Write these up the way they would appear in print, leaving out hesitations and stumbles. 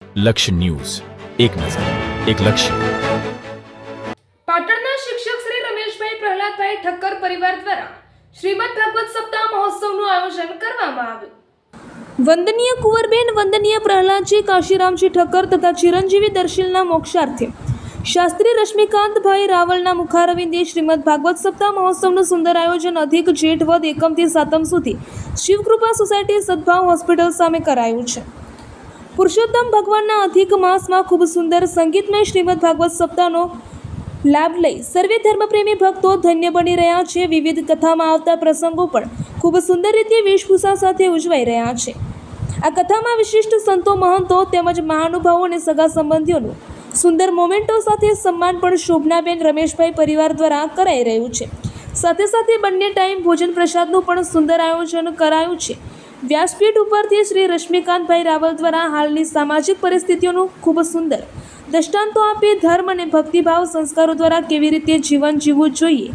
લક્ષ્ય ન્યૂઝ, એક નજર, એક લક્ષ્ય. પાટણના શિક્ષક શ્રી રમેશભાઈ પ્રહલાદભાઈ ઠક્કર પરિવાર દ્વારા શ્રીમદ ભાગવત સપ્તાહ મહોત્સવનું આયોજન કરવામાં આવ્યું. વંદનીય કુંવરબેન વંદનીય પ્રહલાદજી કાશીરામજી ઠક્કર તથા ચિરંજીવી દર્શીલના મોક્ષાર્થે શાસ્ત્રી રશ્મિકાંતભાઈ રાવલના મુખારવિંદે શ્રીમદ ભાગવત સપ્તાહ મહોત્સવનું સુંદર આયોજન અધિક જેઠ વદ એકમથી સાતમ સુધી શિવકૃપા સોસાયટી સદભાવ હોસ્પિટલ સામે કરાયું છે. પુરુષોત્તમ ભગવાનના અધિક માસમાં ખૂબ સુંદર સંગીતમય શ્રીમદ ભાગવત સપ્તાહનો લાભ લઈ સર્વે ધર્મપ્રેમી ભક્તો ધન્ય બની રહ્યા છે. વિવિધ કથામાં આવતા પ્રસંગો પણ ખૂબ સુંદર રીતે વેશભૂષા સાથે ઉજવાઈ રહ્યા છે. આ કથામાં વિશિષ્ટ સંતો, મહંતો તેમજ મહાનુભાવો અને સગા સંબંધીઓનું સુંદર મોમેન્ટો સાથે સન્માન પણ શોભનાબેન રમેશભાઈ પરિવાર દ્વારા કરાઈ રહ્યું છે. સાથે સાથે બંને ટાઈમ ભોજન પ્રસાદનું પણ સુંદર આયોજન કરાયું છે. વ્યાસપીઠ ઉપરથી શ્રી રશ્મિકાંતભાઈ રાવલ દ્વારા હાલની સામાજિક પરિસ્થિતિઓનું ખૂબ સુંદર દ્રષ્ટાંતો આપી ધર્મ અને ભક્તિભાવ સંસ્કારો દ્વારા કેવી રીતે જીવન જીવવું જોઈએ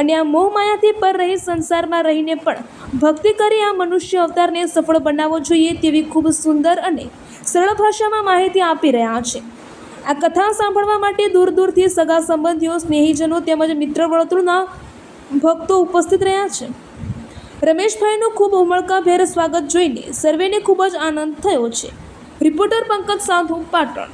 અને આ મોહમાયાથી પર રહી સંસારમાં રહીને પણ ભક્તિ કરી આ મનુષ્ય અવતારને સફળ બનાવવો જોઈએ તેવી ખૂબ સુંદર અને સરળ ભાષામાં માહિતી આપી રહ્યા છે. આ કથા સાંભળવા માટે દૂર દૂરથી સગા સંબંધીઓ, સ્નેહીજનો તેમજ મિત્ર વર્તુળના ભક્તો ઉપસ્થિત રહ્યા છે. રમેશભાઈનું ખૂબ ઉમળકાભેર સ્વાગત જોઈને સર્વેને ખૂબ જ આનંદ થયો છે. રિપોર્ટર પંકજ સાધુ, પાટણ.